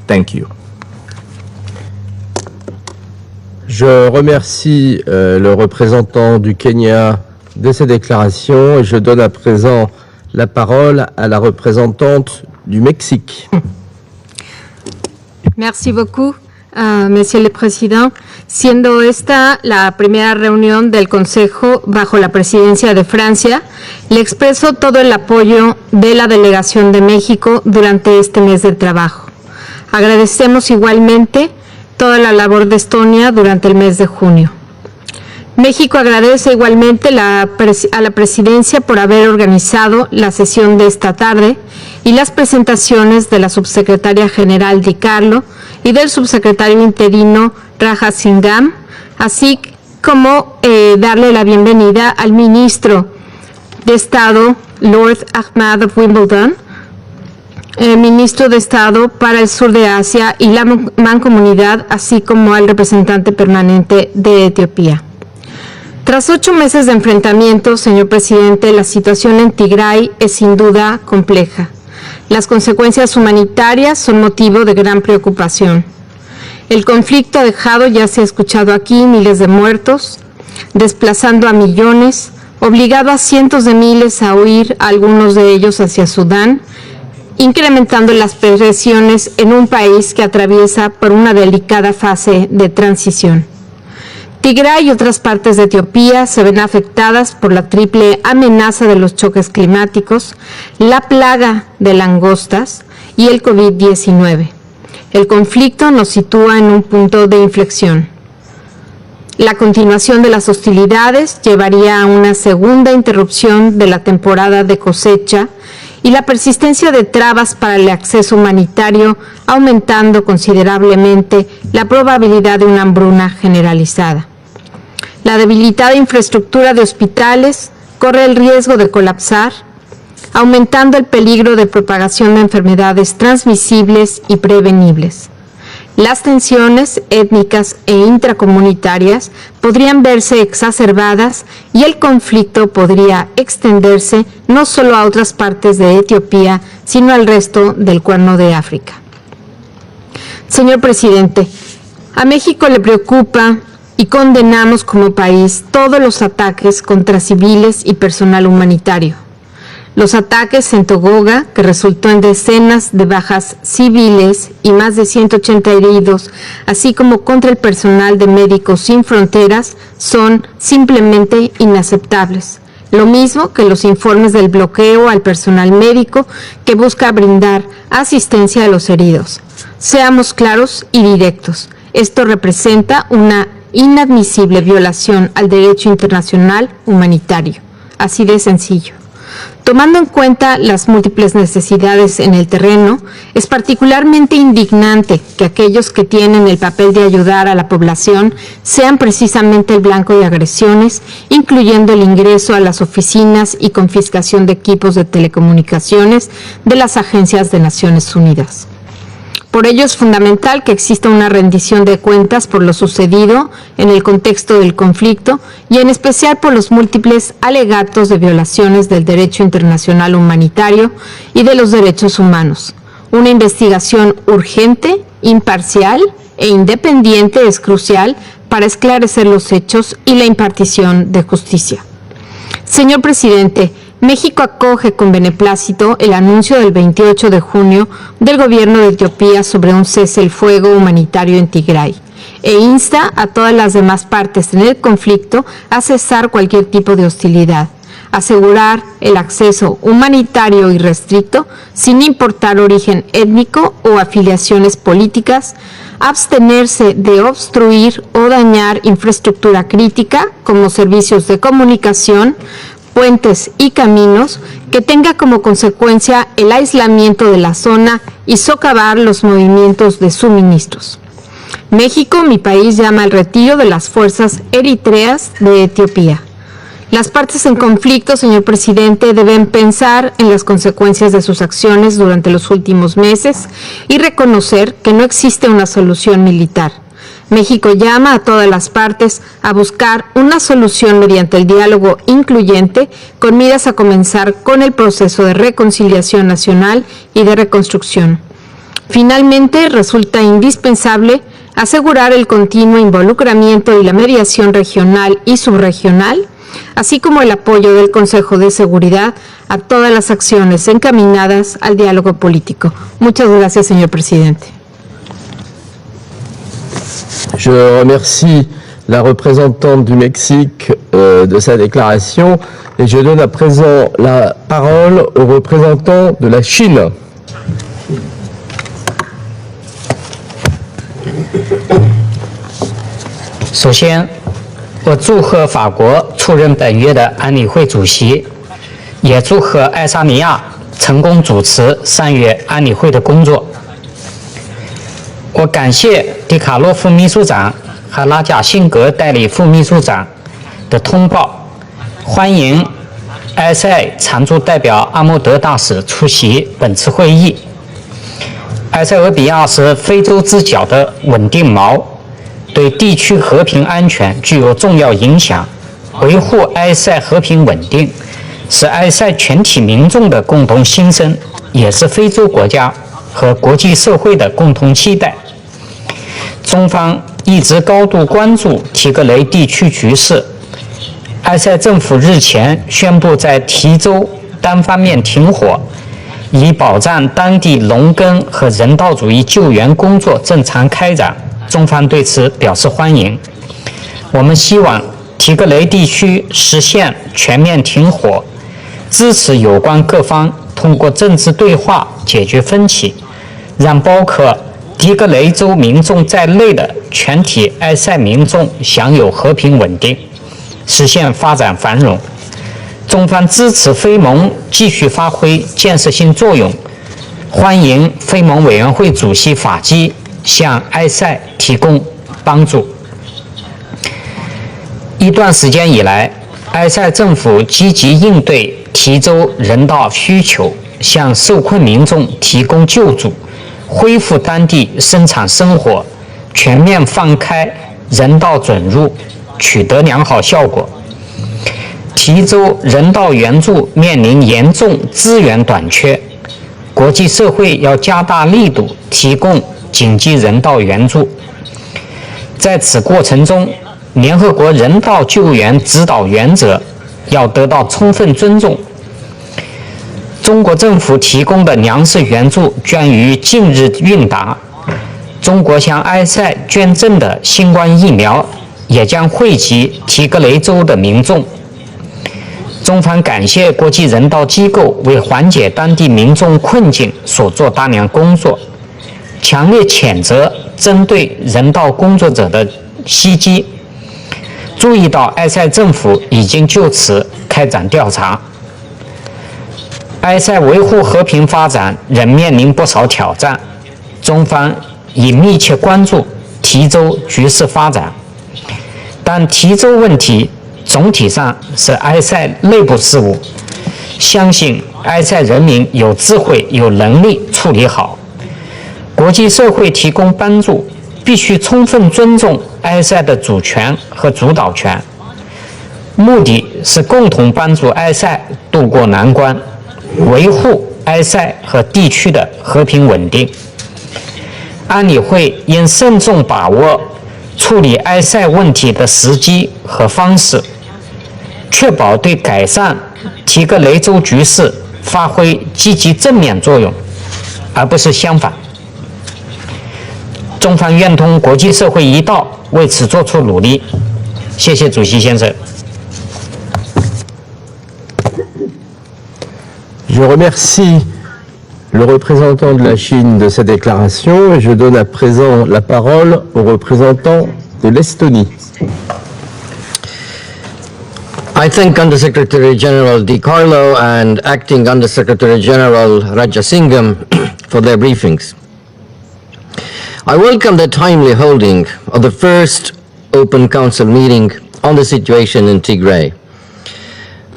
Thank you. Je remercie le représentant du Kenya de ses déclarations et je donne à présent la parole à la représentante du Mexique. Merci beaucoup, Monsieur le Président. Siendo esta la primera reunión del Consejo bajo la presidencia de Francia, le expreso todo el apoyo de la Delegación de México durante este mes de trabajo. Agradecemos igualmente toda la labor de Estonia durante el mes de junio. México agradece igualmente a la Presidencia por haber organizado la sesión de esta tarde y las presentaciones de la Subsecretaria General Di Carlo y del Subsecretario Interino Raja Singham, así como darle la bienvenida al Ministro de Estado, Lord Ahmad of Wimbledon, Ministro de Estado para el Sur de Asia y la Mancomunidad, así como al representante permanente de Etiopía. Tras 8 meses de enfrentamiento, señor presidente, la situación en Tigray es sin duda compleja. Las consecuencias humanitarias son motivo de gran preocupación. El conflicto ha dejado, ya se ha escuchado aquí, miles de muertos, desplazando a millones, obligado a cientos de miles a huir, algunos de ellos hacia Sudán, incrementando las presiones en un país que atraviesa por una delicada fase de transición. Tigray y otras partes de Etiopía se ven afectadas por la triple amenaza de los choques climáticos, la plaga de langostas y el COVID-19. El conflicto nos sitúa en un punto de inflexión. La continuación de las hostilidades llevaría a una segunda interrupción de la temporada de cosecha y la persistencia de trabas para el acceso humanitario, aumentando considerablemente la probabilidad de una hambruna generalizada. La debilitada infraestructura de hospitales corre el riesgo de colapsar, aumentando el peligro de propagación de enfermedades transmisibles y prevenibles. Las tensiones étnicas e intracomunitarias podrían verse exacerbadas y el conflicto podría extenderse no solo a otras partes de Etiopía, sino al resto del Cuerno de África. Señor presidente, a México le preocupa y condenamos como país todos los ataques contra civiles y personal humanitario. Los ataques en Togoga, que resultó en decenas de bajas civiles y más de 180 heridos, así como contra el personal de Médicos Sin Fronteras, son simplemente inaceptables. Lo mismo que los informes del bloqueo al personal médico que busca brindar asistencia a los heridos. Seamos claros y directos. Esto representa una inadmisible violación al derecho internacional humanitario. Así de sencillo. Tomando en cuenta las múltiples necesidades en el terreno, es particularmente indignante que aquellos que tienen el papel de ayudar a la población sean precisamente el blanco de agresiones, incluyendo el ingreso a las oficinas y confiscación de equipos de telecomunicaciones de las agencias de Naciones Unidas. Por ello es fundamental que exista una rendición de cuentas por lo sucedido en el contexto del conflicto y en especial por los múltiples alegatos de violaciones del derecho internacional humanitario y de los derechos humanos. Una investigación urgente, imparcial e independiente es crucial para esclarecer los hechos y la impartición de justicia. Señor presidente, México acoge con beneplácito el anuncio del 28 de junio del gobierno de Etiopía sobre un cese el fuego humanitario en Tigray e insta a todas las demás partes en el conflicto a cesar cualquier tipo de hostilidad, asegurar el acceso humanitario irrestricto sin importar origen étnico o afiliaciones políticas, abstenerse de obstruir o dañar infraestructura crítica como servicios de comunicación, puentes y caminos que tenga como consecuencia el aislamiento de la zona y socavar los movimientos de suministros. México, mi país, llama al retiro de las fuerzas eritreas de Etiopía. Las partes en conflicto, señor presidente, deben pensar en las consecuencias de sus acciones durante los últimos meses y reconocer que no existe una solución militar. México llama a todas las partes a buscar una solución mediante el diálogo incluyente con miras a comenzar con el proceso de reconciliación nacional y de reconstrucción. Finalmente, resulta indispensable asegurar el continuo involucramiento y la mediación regional y subregional, así como el apoyo del Consejo de Seguridad a todas las acciones encaminadas al diálogo político. Muchas gracias, señor presidente. Je remercie la représentante du Mexique de sa déclaration et je donne à présent la parole au représentant de la Chine. 首先，我祝贺法国出任本月的安理会主席，也祝贺爱沙尼亚成功主持3月安理会的工作。我感谢迪卡洛夫秘书长和拉贾辛格代理副秘书长的通报，欢迎埃塞常驻代表阿莫德大使出席本次会议。埃塞俄比亚是非洲之角的稳定锚，对地区和平安全具有重要影响。维护埃塞和平稳定是埃塞全体民众的共同心声，也是非洲国家和国际社会的共同期待。中方一直高度关注提格雷地区局势。埃塞政府日前宣布在提州单方面停火，以保障当地农耕和人道主义救援工作正常开展。中方对此表示欢迎。我们希望提格雷地区实现全面停火，支持有关各方通过政治对话解决分歧，让包括提格雷州民众在内的全体埃塞民众享有和平稳定，实现发展繁荣。中方支持非盟继续发挥建设性作用，欢迎非盟委员会主席法基向埃塞提供帮助。一段时间以来，埃塞政府积极应对提州人道需求，向受困民众提供救助，恢复当地生产生活，全面放开人道准入，取得良好效果。提州人道援助面临严重资源短缺，国际社会要加大力度提供紧急人道援助。在此过程中，联合国人道救援指导原则要得到充分尊重。中国政府提供的粮食援助将于近日运达，中国向埃塞捐赠的新冠疫苗也将惠及提格雷州的民众。中方感谢国际人道机构为缓解当地民众困境所做大量工作，强烈谴责针对人道工作者的袭击。注意到埃塞政府已经就此开展调查。埃塞维护和平发展仍面临不少挑战，中方已密切关注提州局势发展，但提州问题总体上是埃塞内部事务，相信埃塞人民有智慧、有能力处理好。国际社会提供帮助，必须充分尊重埃塞的主权和主导权，目的是共同帮助埃塞渡过难关，维护埃塞和地区的和平稳定。安理会应慎重把握处理埃塞问题的时机和方式，确保对改善提格雷州局势发挥积极正面作用，而不是相反。中方愿同国际社会一道为此做出努力。谢谢主席先生。Je remercie le représentant de la Chine de sa déclaration et je donne à présent la parole au représentant de l'Estonie. I thank Undersecretary General Di Carlo and Acting Undersecretary General Rajasingham for their briefings. I welcome the timely holding of the first Open Council meeting on the situation in Tigray.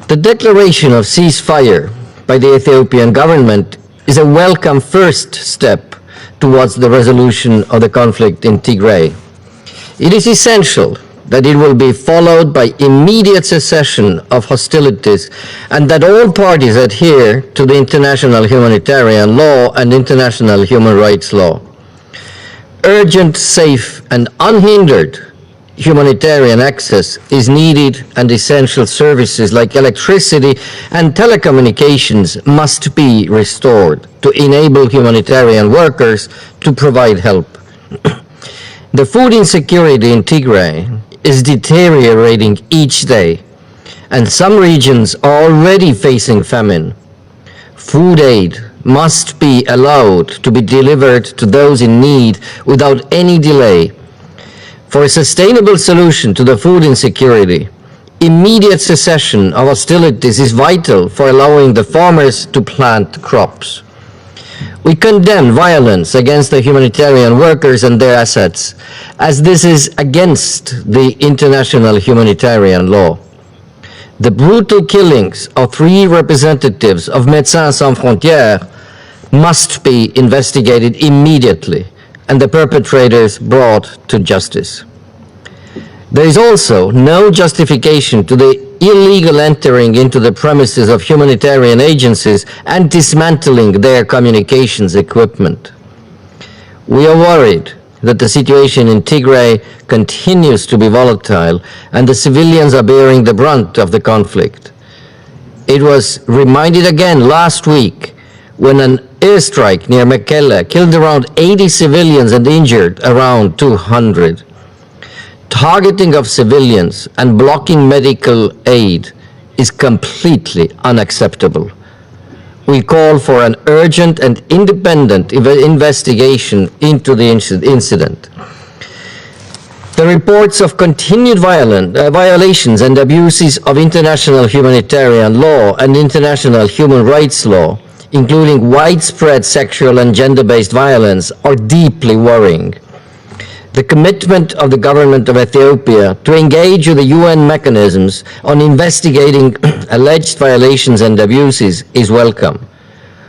The declaration of ceasefire by the Ethiopian government is a welcome first step towards the resolution of the conflict in Tigray. It is essential that it will be followed by immediate cessation of hostilities and that all parties adhere to the international humanitarian law and international human rights law. Urgent, safe, and unhindered humanitarian access is needed, and essential services like electricity and telecommunications must be restored to enable humanitarian workers to provide help. The food insecurity in Tigray is deteriorating each day, and some regions are already facing famine. Food aid must be allowed to be delivered to those in need without any delay. For a sustainable solution to the food insecurity, immediate cessation of hostilities is vital for allowing the farmers to plant crops. We condemn violence against the humanitarian workers and their assets, as this is against the international humanitarian law. The brutal killings of 3 representatives of Médecins Sans Frontières must be investigated immediately and the perpetrators brought to justice. There is also no justification to the illegal entering into the premises of humanitarian agencies and dismantling their communications equipment. We are worried that the situation in Tigray continues to be volatile and the civilians are bearing the brunt of the conflict. It was reminded again last week when an airstrike near Mekelle killed around 80 civilians and injured around 200. Targeting of civilians and blocking medical aid is completely unacceptable. We call for an urgent and independent investigation into the incident. The reports of continued violations and abuses of international humanitarian law and international human rights law, including widespread sexual and gender-based violence, are deeply worrying. The commitment of the government of Ethiopia to engage with the UN mechanisms on investigating alleged violations and abuses is welcome.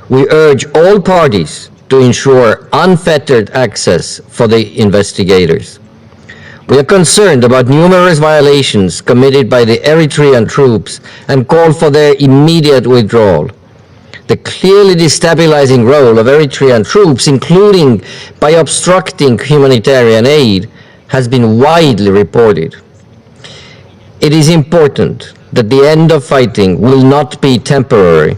We urge all parties to ensure unfettered access for the investigators. We are concerned about numerous violations committed by the Eritrean troops and call for their immediate withdrawal. The clearly destabilizing role of Eritrean troops, including by obstructing humanitarian aid, has been widely reported. It is important that the end of fighting will not be temporary,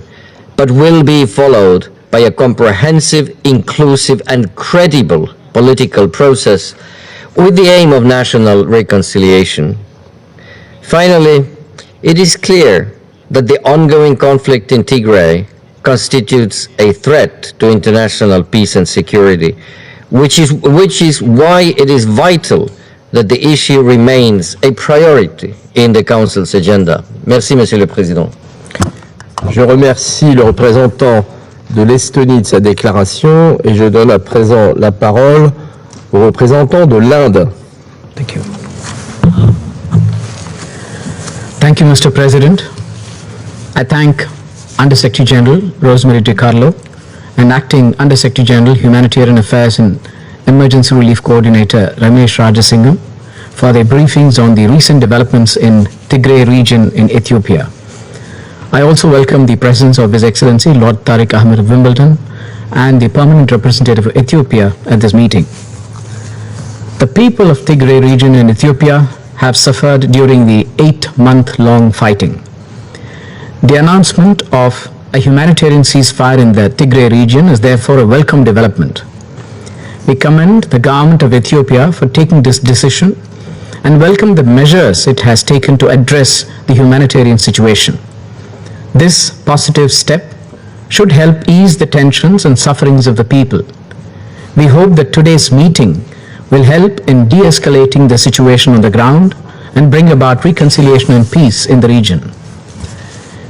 but will be followed by a comprehensive, inclusive, and credible political process with the aim of national reconciliation. Finally, it is clear that the ongoing conflict in Tigray constitutes a threat to international peace and security, which is why it is vital that the issue remains a priority in the Council's agenda. Merci, Monsieur le Président. Je remercie le représentant de l'Estonie de sa déclaration et je donne à présent la parole au représentant de l'Inde. Thank you. Thank you, Mr. President. I thank Under-Secretary General Rosemary DiCarlo and Acting Under-Secretary General Humanitarian Affairs and Emergency Relief Coordinator Ramesh Rajasingham for their briefings on the recent developments in Tigray region in Ethiopia. I also welcome the presence of His Excellency Lord Tariq Ahmed of Wimbledon and the permanent representative of Ethiopia at this meeting. The people of Tigray region in Ethiopia have suffered during the 8-month-long fighting. The announcement of a humanitarian ceasefire in the Tigray region is therefore a welcome development. We commend the government of Ethiopia for taking this decision and welcome the measures it has taken to address the humanitarian situation. This positive step should help ease the tensions and sufferings of the people. We hope that today's meeting will help in de-escalating the situation on the ground and bring about reconciliation and peace in the region.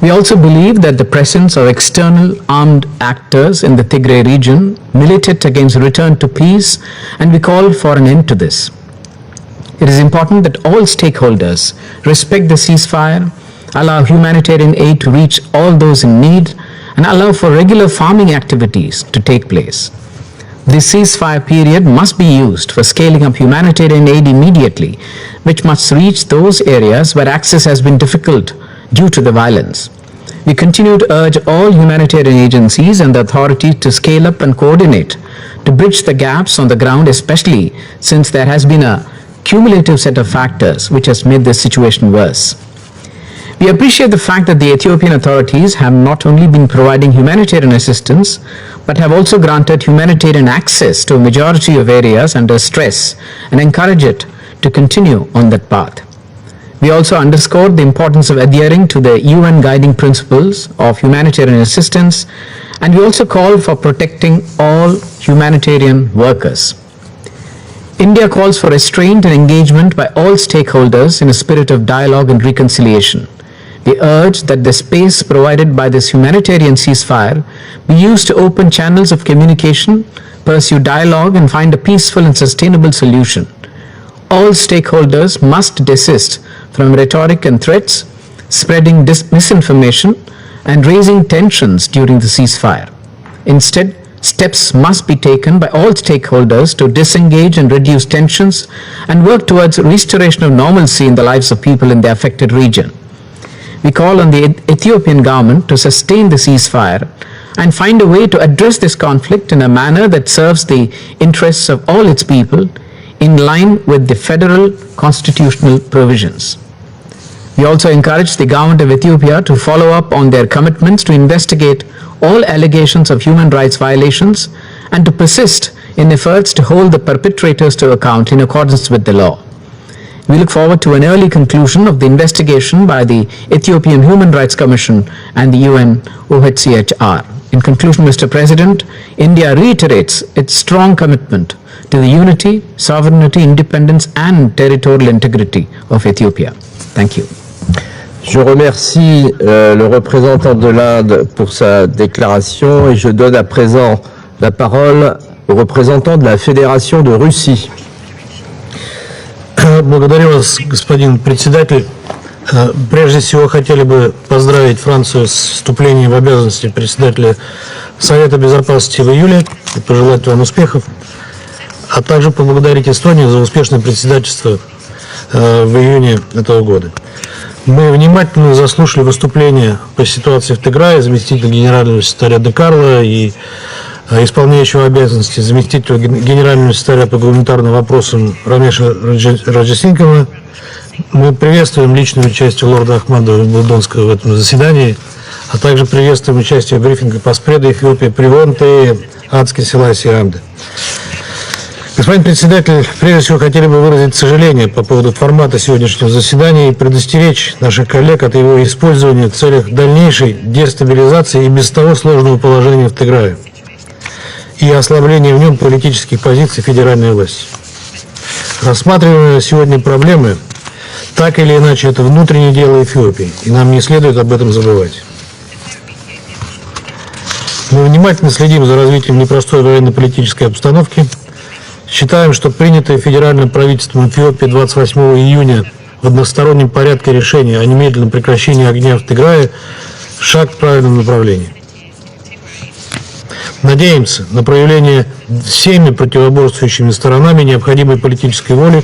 We also believe that the presence of external armed actors in the Tigray region militate against return to peace, and we call for an end to this. It is important that all stakeholders respect the ceasefire, allow humanitarian aid to reach all those in need, and allow for regular farming activities to take place. This ceasefire period must be used for scaling up humanitarian aid immediately, which must reach those areas where access has been difficult due to the violence. We continue to urge all humanitarian agencies and the authorities to scale up and coordinate to bridge the gaps on the ground, especially since there has been a cumulative set of factors which has made this situation worse. We appreciate the fact that the Ethiopian authorities have not only been providing humanitarian assistance, but have also granted humanitarian access to a majority of areas under stress and encourage it to continue on that path. We also underscored the importance of adhering to the UN guiding principles of humanitarian assistance, and we also called for protecting all humanitarian workers. India calls for restraint and engagement by all stakeholders in a spirit of dialogue and reconciliation. We urge that the space provided by this humanitarian ceasefire be used to open channels of communication, pursue dialogue, and find a peaceful and sustainable solution. All stakeholders must desist from rhetoric and threats, spreading misinformation, and raising tensions during the ceasefire. Instead, steps must be taken by all stakeholders to disengage and reduce tensions and work towards restoration of normalcy in the lives of people in the affected region. We call on the Ethiopian government to sustain the ceasefire and find a way to address this conflict in a manner that serves the interests of all its people in line with the federal constitutional provisions. We also encourage the government of Ethiopia to follow up on their commitments to investigate all allegations of human rights violations and to persist in efforts to hold the perpetrators to account in accordance with the law. We look forward to an early conclusion of the investigation by the Ethiopian Human Rights Commission and the UN OHCHR. In conclusion, Mr. President, India reiterates its strong commitment to the unity, sovereignty, independence and territorial integrity of Ethiopia. Thank you. Je remercie le représentant de l'Inde pour sa déclaration et je donne à présent la parole au représentant de la Fédération de Russie. Благодарю вас, господин председатель. Прежде всего, хотели бы поздравить Францию с вступлением в обязанности председателя Совета Безопасности в июле и пожелать вам успехов, а также поблагодарить Эстонию за успешное председательство в июне этого года. Мы внимательно заслушали выступление по ситуации в Тиграе заместителя генерального секретаря Де Карло и исполняющего обязанности заместителя генерального секретаря по гуманитарным вопросам Рамеша Раджасинкова. Мы приветствуем личное участие лорда Ахмада Будонского в этом заседании, а также приветствуем участие в брифинге по спреду Эфиопии Привонте и Ацки Селаси Амде. Господин председатель, прежде всего хотели бы выразить сожаление по поводу формата сегодняшнего заседания и предостеречь наших коллег от его использования в целях дальнейшей дестабилизации и без того сложного положения в Тиграе и ослабления в нем политических позиций федеральной власти. Рассматриваемые сегодня проблемы, так или иначе, это внутреннее дело Эфиопии, и нам не следует об этом забывать. Мы внимательно следим за развитием непростой военно-политической обстановки. Считаем, что принятое федеральным правительством Эфиопии 28 июня в одностороннем порядке решение о немедленном прекращении огня в Тиграе – шаг в правильном направлении. Надеемся на проявление всеми противоборствующими сторонами необходимой политической воли,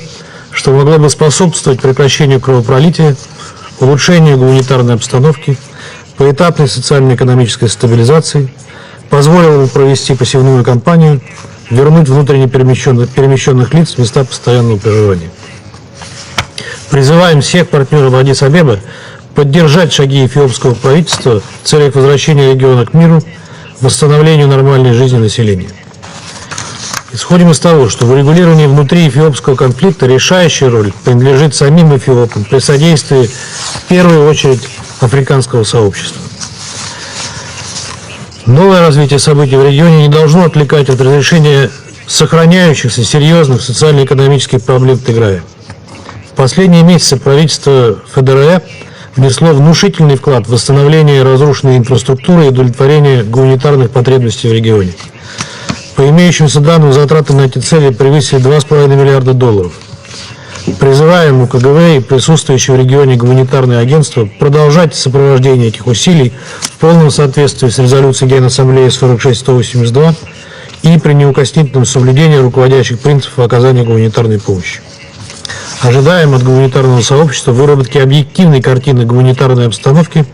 что могло бы способствовать прекращению кровопролития, улучшению гуманитарной обстановки, поэтапной социально-экономической стабилизации, позволило бы провести посевную кампанию, вернуть внутренне перемещенных лиц в места постоянного проживания. Призываем всех партнеров Аддис-Абебы поддержать шаги эфиопского правительства в целях возвращения региона к миру, восстановлению нормальной жизни населения. Исходим из того, что в урегулировании внутри эфиопского конфликта решающая роль принадлежит самим эфиопам при содействии в первую очередь африканского сообщества. Новое развитие событий в регионе не должно отвлекать от разрешения сохраняющихся серьезных социально-экономических проблем в Тиграе. В последние месяцы правительство ФДР внесло внушительный вклад в восстановление разрушенной инфраструктуры и удовлетворение гуманитарных потребностей в регионе. По имеющимся данным, затраты на эти цели превысили $2,5 миллиарда. Призываем УКГВ и присутствующие в регионе гуманитарные агентства продолжать сопровождение этих усилий в полном соответствии с резолюцией Генассамблеи 46-182 и при неукоснительном соблюдении руководящих принципов оказания гуманитарной помощи. Ожидаем от гуманитарного сообщества выработки объективной картины гуманитарной обстановки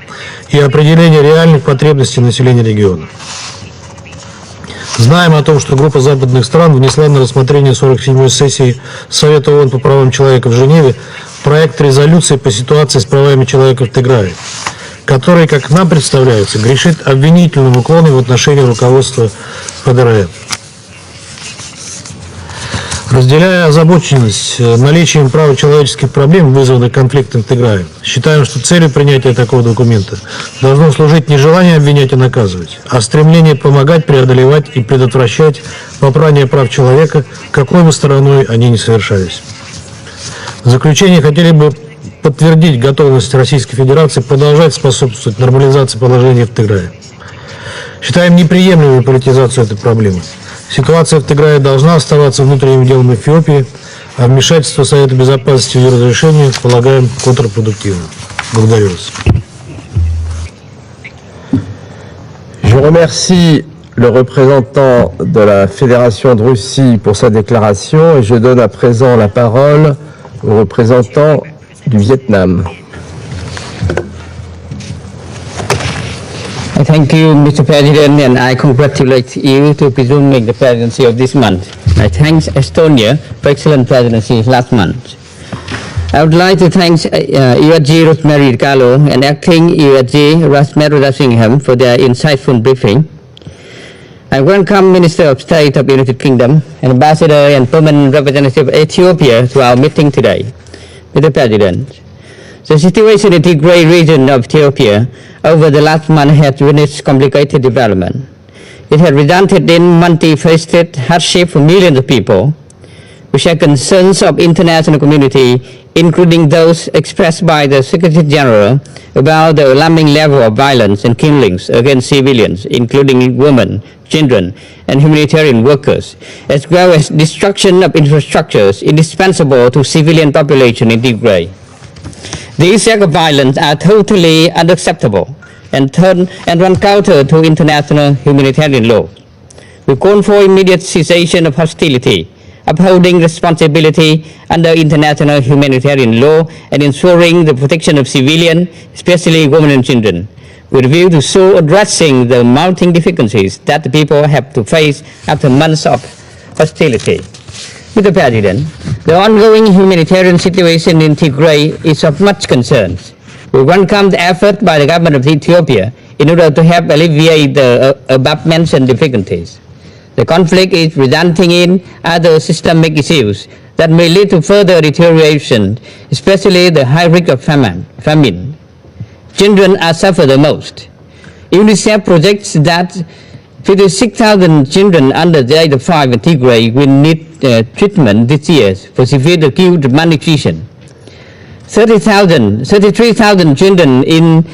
и определения реальных потребностей населения региона. Знаем о том, что группа западных стран внесла на рассмотрение 47-й сессии Совета ООН по правам человека в Женеве проект резолюции по ситуации с правами человека в Тиграе, который, как нам представляется, грешит обвинительным уклоном в отношении руководства ФДР. Разделяя озабоченность наличием правочеловеческих проблем, вызванных конфликтом в Тиграе, считаем, что целью принятия такого документа должно служить не желание обвинять и наказывать, а стремление помогать, преодолевать и предотвращать попрание прав человека, какой бы стороной они ни совершались. В заключение хотели бы подтвердить готовность Российской Федерации продолжать способствовать нормализации положения в Тиграе. Считаем неприемлемой политизацию этой проблемы. Ситуация в Тиграе должна оставаться внутренним делом Эфиопии, а вмешательство Совета Безопасности в ее разрешение полагаем контрпродуктивным. Благодарю вас. Je remercie le représentant de la Fédération de Russie pour sa déclaration et je donne à présent la parole au représentant du Vietnam. Thank you, Mr. President, and I congratulate you to presuming the presidency of this month. I thank Estonia for excellent presidency last month. I would like to thank USG Rosemary DiCarlo and acting USG Rosemary Rasingham for their insightful briefing. I welcome Minister of State of the United Kingdom and Ambassador and Permanent Representative of Ethiopia to our meeting today. Mr. President, the situation in the Tigray region of Ethiopia over the last month has witnessed complicated development. It has resulted in multifaceted hardship for millions of people, which are concerns of international community, including those expressed by the Secretary General about the alarming level of violence and killings against civilians, including women, children, and humanitarian workers, as well as destruction of infrastructures indispensable to civilian population in Tigray. These acts of violence are totally unacceptable and run counter to international humanitarian law. We call for immediate cessation of hostility, upholding responsibility under international humanitarian law, and ensuring the protection of civilians, especially women and children, with a view to so addressing the mounting difficulties that the people have to face after months of hostility. Mr. President, the ongoing humanitarian situation in Tigray is of much concern. We welcome the effort by the government of Ethiopia in order to help alleviate the above-mentioned difficulties. The conflict is resulting in other systemic issues that may lead to further deterioration, especially the high risk of famine. Children are suffer the most. UNICEF projects that 56,000 children under the age of 5 in Tigray will need treatment this year for severe acute malnutrition. 33,000 children in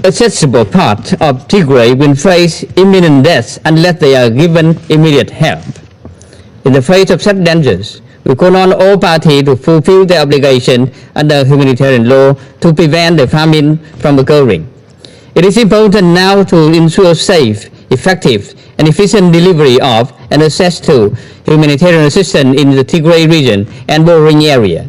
accessible part of Tigray will face imminent death unless they are given immediate help. In the face of such dangers, we call on all parties to fulfill their obligation under humanitarian law to prevent the famine from occurring. It is important now to ensure safe, effective, and efficient delivery of and access to humanitarian assistance in the Tigray region and bordering area.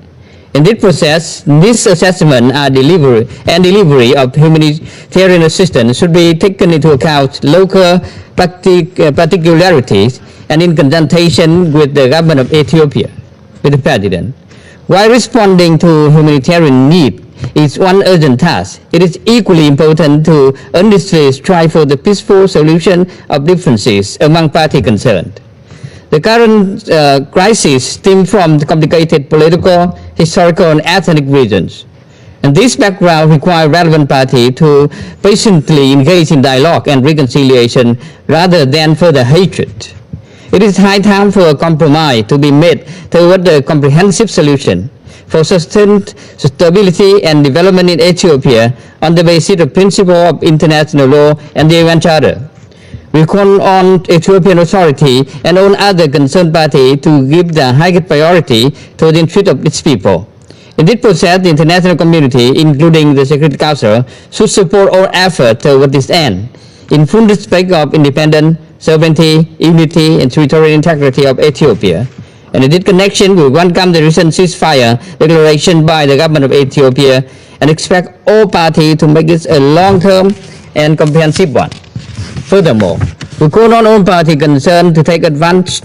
In this process, this assessment and delivery of humanitarian assistance should be taken into account local particularities and in consultation with the government of Ethiopia, with the President. While responding to humanitarian need is one urgent task, it is equally important to earnestly strive for the peaceful solution of differences among parties concerned. The current crisis stems from the complicated political, historical, and ethnic reasons. And this background requires relevant parties to patiently engage in dialogue and reconciliation rather than further hatred. It is high time for a compromise to be made toward a comprehensive solution for sustained stability and development in Ethiopia on the basis of principle of international law and the UN Charter. We call on Ethiopian authority and all other concerned parties to give the highest priority to the interest of its people. In this process, the international community, including the Security Council, should support all efforts toward this end, in full respect of independence, sovereignty, unity, and territorial integrity of Ethiopia. And in this connection, we welcome the recent ceasefire declaration by the government of Ethiopia and expect all parties to make this a long-term and comprehensive one. Furthermore, we call on all parties concerned to take advantage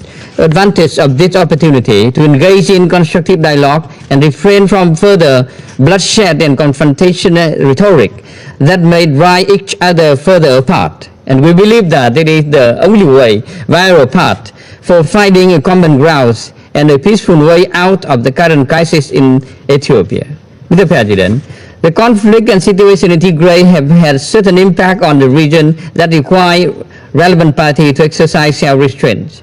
of this opportunity to engage in constructive dialogue and refrain from further bloodshed and confrontational rhetoric that may drive each other further apart. And we believe that it is the only way, viable path, for finding a common ground and a peaceful way out of the current crisis in Ethiopia. Mr. President, the conflict and situation in Tigray have had certain impact on the region that require relevant parties to exercise self-restraint.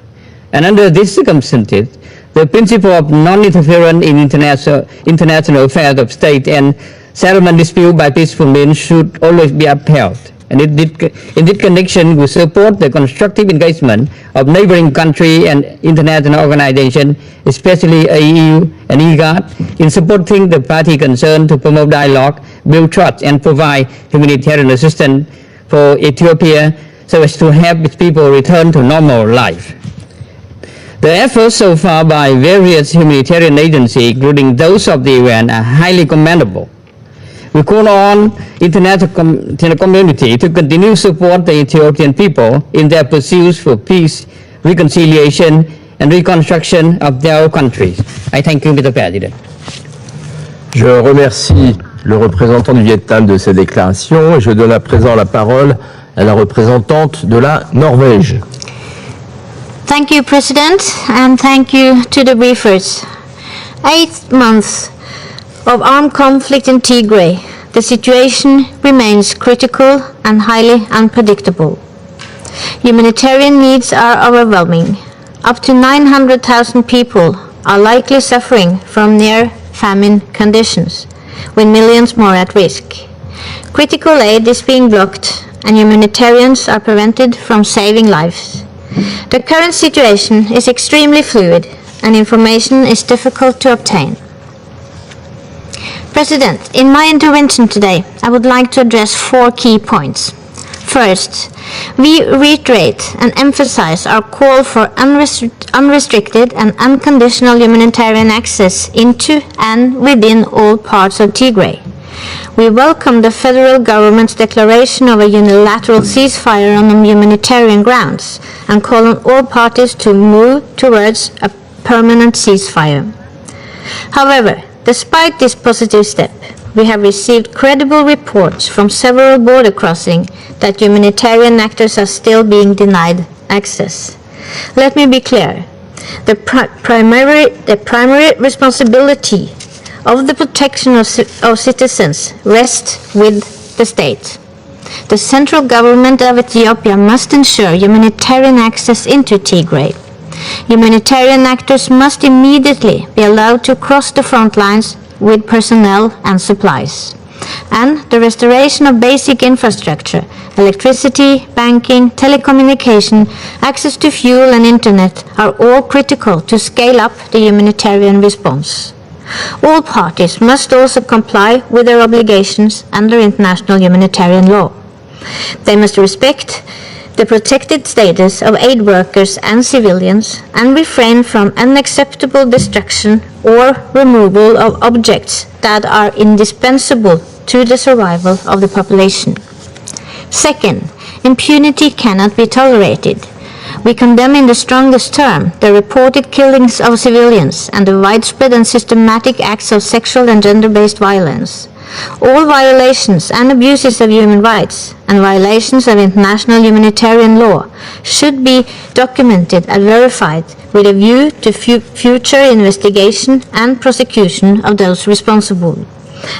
And under these circumstances, the principle of non-interference in international affairs of state and settlement dispute by peaceful means should always be upheld. And in this connection, we support the constructive engagement of neighboring countries and international organizations, especially AU and IGAD, in supporting the party concerned to promote dialogue, build trust, and provide humanitarian assistance for Ethiopia so as to help its people return to normal life. The efforts so far by various humanitarian agencies, including those of the UN, are highly commendable. We call on international community to continue to support the Ethiopian people in their pursuits for peace, reconciliation, and reconstruction of their countries. I thank you, Mr. President. Je remercie le représentant du Vietnam de ces déclarations et je donne à présent la parole à la représentante de la Norvège. Thank you, President, and thank you to the briefers. 8 months of armed conflict in Tigray, the situation remains critical and highly unpredictable. Humanitarian needs are overwhelming. Up to 900,000 people are likely suffering from near famine conditions, with millions more at risk. Critical aid is being blocked and humanitarians are prevented from saving lives. The current situation is extremely fluid and information is difficult to obtain. President, in my intervention today, I would like to address 4 key points. First, we reiterate and emphasize our call for unrestricted and unconditional humanitarian access into and within all parts of Tigray. We welcome the federal government's declaration of a unilateral ceasefire on humanitarian grounds and call on all parties to move towards a permanent ceasefire. However, despite this positive step, we have received credible reports from several border crossings that humanitarian actors are still being denied access. Let me be clear. The primary responsibility of the protection of citizens rests with the state. The central government of Ethiopia must ensure humanitarian access into Tigray. Humanitarian actors must immediately be allowed to cross the front lines with personnel and supplies. And the restoration of basic infrastructure, electricity, banking, telecommunication, access to fuel and internet are all critical to scale up the humanitarian response. All parties must also comply with their obligations under international humanitarian law. They must respect the protected status of aid workers and civilians and refrain from unacceptable destruction or removal of objects that are indispensable to the survival of the population. Second, impunity cannot be tolerated. We condemn in the strongest term the reported killings of civilians and the widespread and systematic acts of sexual and gender-based violence. All violations and abuses of human rights and violations of international humanitarian law should be documented and verified with a view to future investigation and prosecution of those responsible.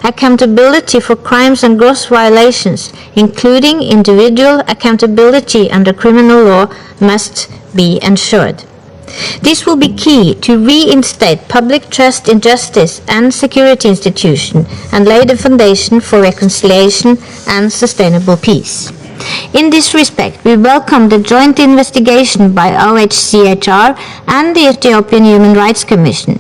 Accountability for crimes and gross violations, including individual accountability under criminal law, must be ensured. This will be key to reinstate public trust in justice and security institutions and lay the foundation for reconciliation and sustainable peace. In this respect, we welcome the joint investigation by OHCHR and the Ethiopian Human Rights Commission,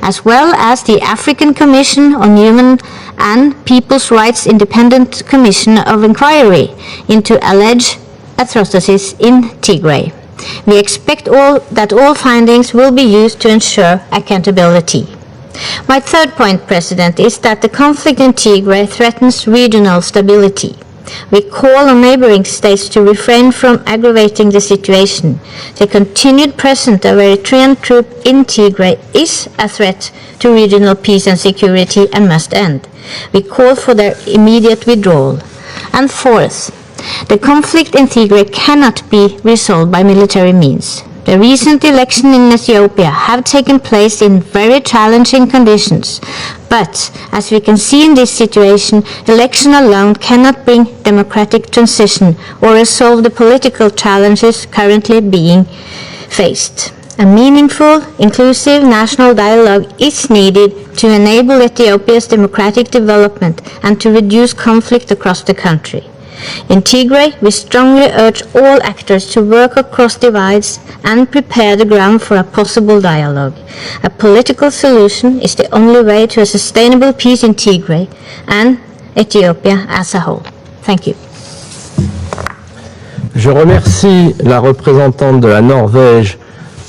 as well as the African Commission on Human and People's Rights Independent Commission of Inquiry into alleged atrocities in Tigray. We expect that all findings will be used to ensure accountability. My third point, President, is that the conflict in Tigray threatens regional stability. We call on neighboring states to refrain from aggravating the situation. The continued presence of Eritrean troops in Tigray is a threat to regional peace and security and must end. We call for their immediate withdrawal. And fourth, the conflict in Tigray cannot be resolved by military means. The recent elections in Ethiopia have taken place in very challenging conditions, but as we can see in this situation, election alone cannot bring democratic transition or resolve the political challenges currently being faced. A meaningful, inclusive national dialogue is needed to enable Ethiopia's democratic development and to reduce conflict across the country. In Tigray, we strongly urge all actors to work across divides and prepare the ground for a possible dialogue. A political solution is the only way to a sustainable peace in Tigray and Ethiopia as a whole. Thank you. Je remercie la représentante de la Norvège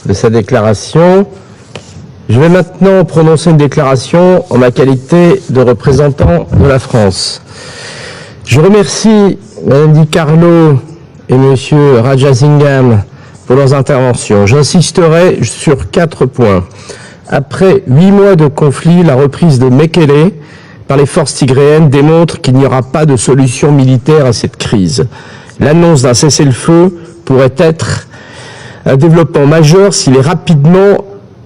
de sa déclaration. Je vais maintenant prononcer une déclaration en ma qualité de représentant de la France. Je remercie Mme Di Carlo et M. Rajasingham pour leurs interventions. J'insisterai sur 4 points. Après 8 mois de conflit, la reprise de Mekele par les forces tigréennes démontre qu'il n'y aura pas de solution militaire à cette crise. L'annonce d'un cessez-le-feu pourrait être un développement majeur s'il est rapidement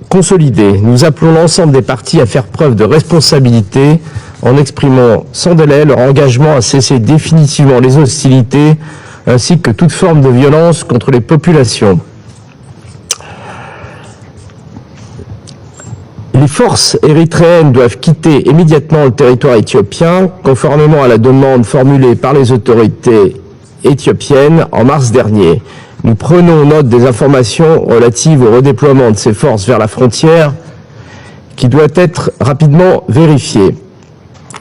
consolidé. Nous appelons l'ensemble des parties à faire preuve de responsabilité en exprimant sans délai leur engagement à cesser définitivement les hostilités ainsi que toute forme de violence contre les populations. Les forces érythréennes doivent quitter immédiatement le territoire éthiopien, conformément à la demande formulée par les autorités éthiopiennes en mars dernier. Nous prenons note des informations relatives au redéploiement de ces forces vers la frontière qui doit être rapidement vérifiée.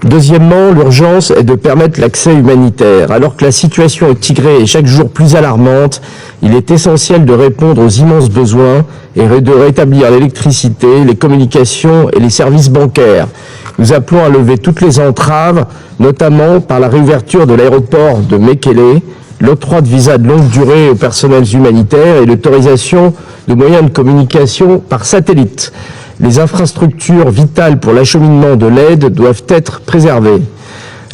Deuxièmement, l'urgence est de permettre l'accès humanitaire. Alors que la situation au Tigré est chaque jour plus alarmante, il est essentiel de répondre aux immenses besoins et de rétablir l'électricité, les communications et les services bancaires. Nous appelons à lever toutes les entraves, notamment par la réouverture de l'aéroport de Mekele, l'octroi de visas de longue durée aux personnels humanitaires et l'autorisation de moyens de communication par satellite. Les infrastructures vitales pour l'acheminement de l'aide doivent être préservées.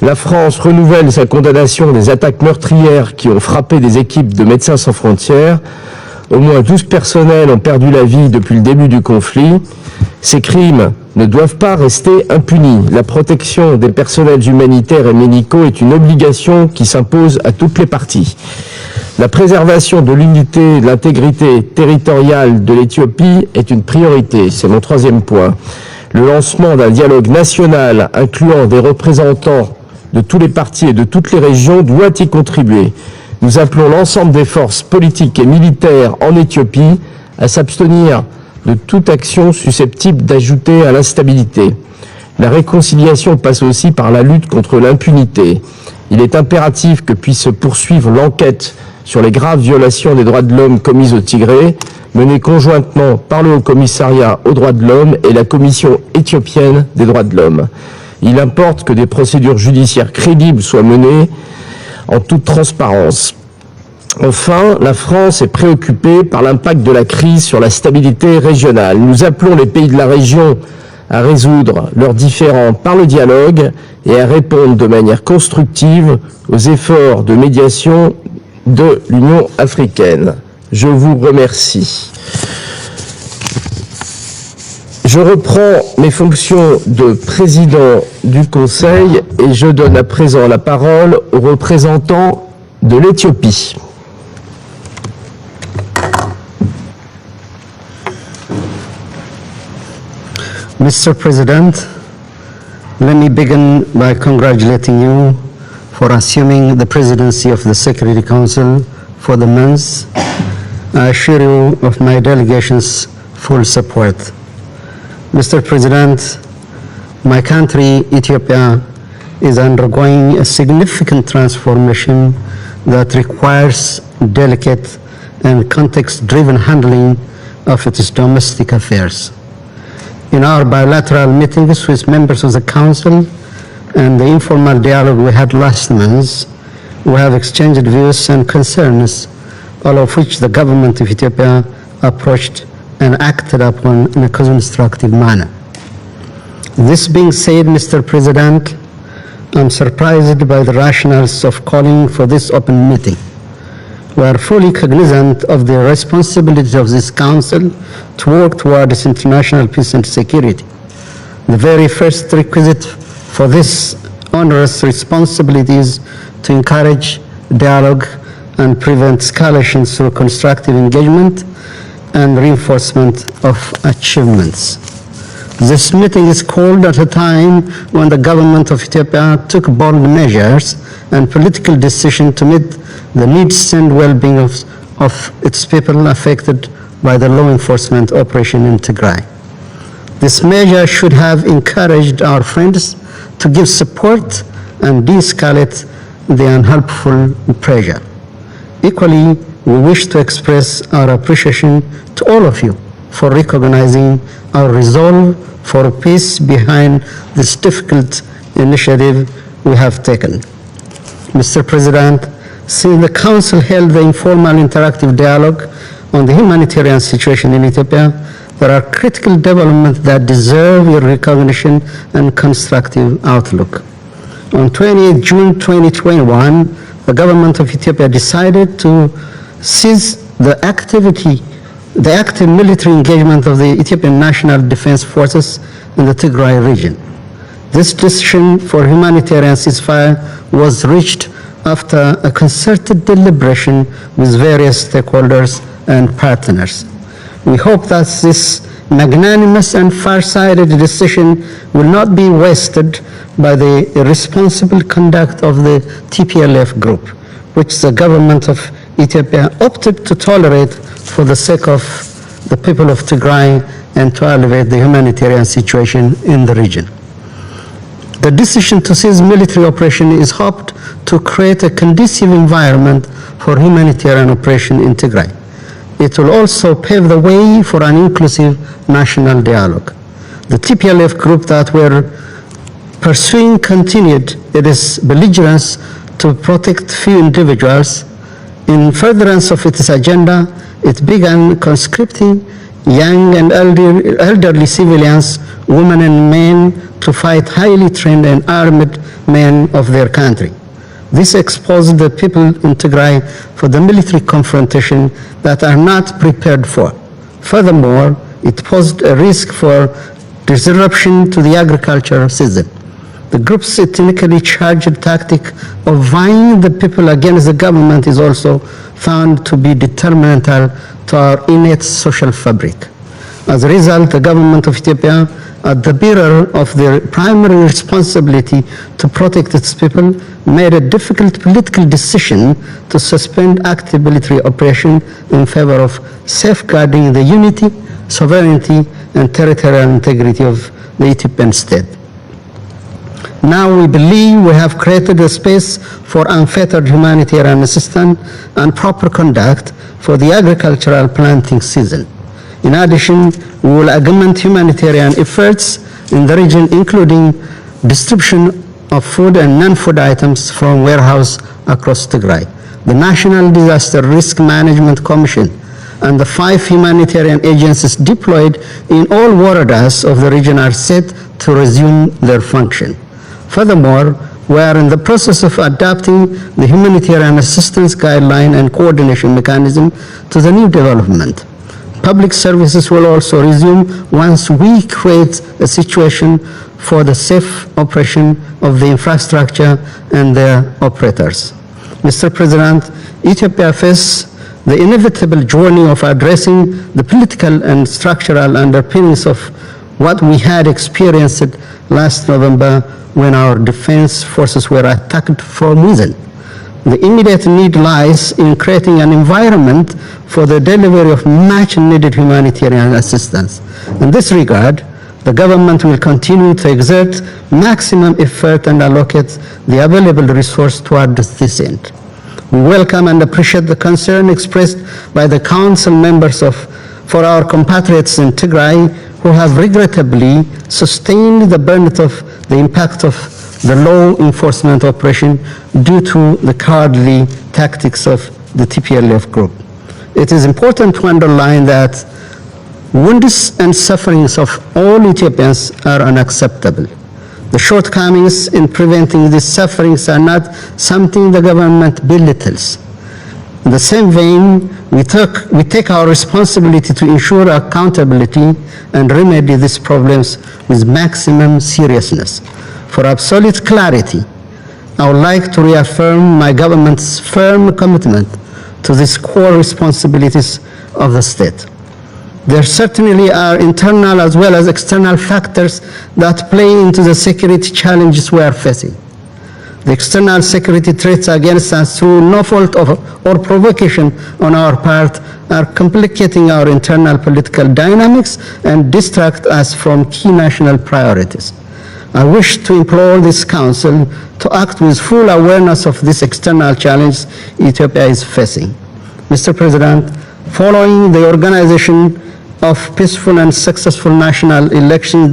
La France renouvelle sa condamnation des attaques meurtrières qui ont frappé des équipes de Médecins sans frontières. Au moins 12 personnels ont perdu la vie depuis le début du conflit. Ces crimes ne doivent pas rester impunis. La protection des personnels humanitaires et médicaux est une obligation qui s'impose à toutes les parties. La préservation de l'unité et de l'intégrité territoriale de l'Éthiopie est une priorité. C'est mon troisième point. Le lancement d'un dialogue national incluant des représentants de tous les partis et de toutes les régions doit y contribuer. Nous appelons l'ensemble des forces politiques et militaires en Éthiopie à s'abstenir de toute action susceptible d'ajouter à l'instabilité. La réconciliation passe aussi par la lutte contre l'impunité. Il est impératif que puisse se poursuivre l'enquête sur les graves violations des droits de l'homme commises au Tigré, menée conjointement par le Haut-Commissariat aux droits de l'homme et la Commission éthiopienne des droits de l'homme. Il importe que des procédures judiciaires crédibles soient menées en toute transparence. Enfin, la France est préoccupée par l'impact de la crise sur la stabilité régionale. Nous appelons les pays de la région à résoudre leurs différends par le dialogue et à répondre de manière constructive aux efforts de médiation de l'Union africaine. Je vous remercie. Je reprends mes fonctions de président du Conseil et je donne à présent la parole au représentant de l'Éthiopie. Mr. President, let me begin by congratulating you for assuming the presidency of the Security Council for the month. I assure you of my delegation's full support. Mr. President, my country, Ethiopia, is undergoing a significant transformation that requires delicate and context-driven handling of its domestic affairs. In our bilateral meetings with members of the Council and the informal dialogue we had last month, we have exchanged views and concerns, all of which the government of Ethiopia approached and acted upon in a constructive manner. This being said, Mr. President, I'm surprised by the rationales of calling for this open meeting. We are fully cognizant of the responsibility of this Council to work towards international peace and security. The very first requisite for this onerous responsibility is to encourage dialogue and prevent escalation through constructive engagement and reinforcement of achievements. This meeting is called at a time when the government of Ethiopia took bold measures and political decisions to meet the needs and well-being of its people affected by the law enforcement operation in Tigray. This measure should have encouraged our friends to give support and de-escalate the unhelpful pressure. Equally, we wish to express our appreciation to all of you for recognizing our resolve for peace behind this difficult initiative we have taken. Mr. President, since the Council held the informal interactive dialogue on the humanitarian situation in Ethiopia, there are critical developments that deserve your recognition and constructive outlook. On 28 June 2021, the government of Ethiopia decided to cease the active military engagement of the Ethiopian National Defense Forces in the Tigray region. This decision for humanitarian ceasefire was reached after a concerted deliberation with various stakeholders and partners. We hope that this magnanimous and far-sighted decision will not be wasted by the irresponsible conduct of the TPLF group, which the government of Ethiopia opted to tolerate for the sake of the people of Tigray and to elevate the humanitarian situation in the region. The decision to cease military operation is hoped to create a conducive environment for humanitarian operation in Tigray. It will also pave the way for an inclusive national dialogue. The TPLF group that were pursuing continued its belligerence to protect few individuals. In furtherance of its agenda, it began conscripting young and elderly civilians, women and men, to fight highly trained and armed men of their country. This exposed the people in Tigray for the military confrontation that are not prepared for. Furthermore, it posed a risk for disruption to the agricultural season. The group's ethnically charged tactic of vying the people against the government is also found to be detrimental to our innate social fabric. As a result, the government of Ethiopia, as the bearer of their primary responsibility to protect its people, made a difficult political decision to suspend active military operation in favor of safeguarding the unity, sovereignty, and territorial integrity of the Ethiopian state. Now we believe we have created a space for unfettered humanitarian assistance and proper conduct for the agricultural planting season. In addition, we will augment humanitarian efforts in the region, including distribution of food and non-food items from warehouses across Tigray. The National Disaster Risk Management Commission and the 5 humanitarian agencies deployed in all waradas of the region are set to resume their function. Furthermore, we are in the process of adapting the humanitarian assistance guideline and coordination mechanism to the new development. Public services will also resume once we create a situation for the safe operation of the infrastructure and their operators. Mr. President, Ethiopia faces the inevitable journey of addressing the political and structural underpinnings of what we had experienced last November when our defense forces were attacked from within. The immediate need lies in creating an environment for the delivery of much-needed humanitarian assistance. In this regard, the government will continue to exert maximum effort and allocate the available resource toward this end. We welcome and appreciate the concern expressed by the Council members for our compatriots in Tigray who have regrettably sustained the brunt of the impact of the law enforcement operation due to the cowardly tactics of the TPLF group. It is important to underline that wounds and sufferings of all Ethiopians are unacceptable. The shortcomings in preventing these sufferings are not something the government belittles. In the same vein, we take our responsibility to ensure accountability and remedy these problems with maximum seriousness. For absolute clarity, I would like to reaffirm my government's firm commitment to these core responsibilities of the state. There certainly are internal as well as external factors that play into the security challenges we are facing. The external security threats against us through no fault or provocation on our part are complicating our internal political dynamics and distract us from key national priorities. I wish to implore this Council to act with full awareness of this external challenge Ethiopia is facing. Mr. President, following the organization of peaceful and successful national elections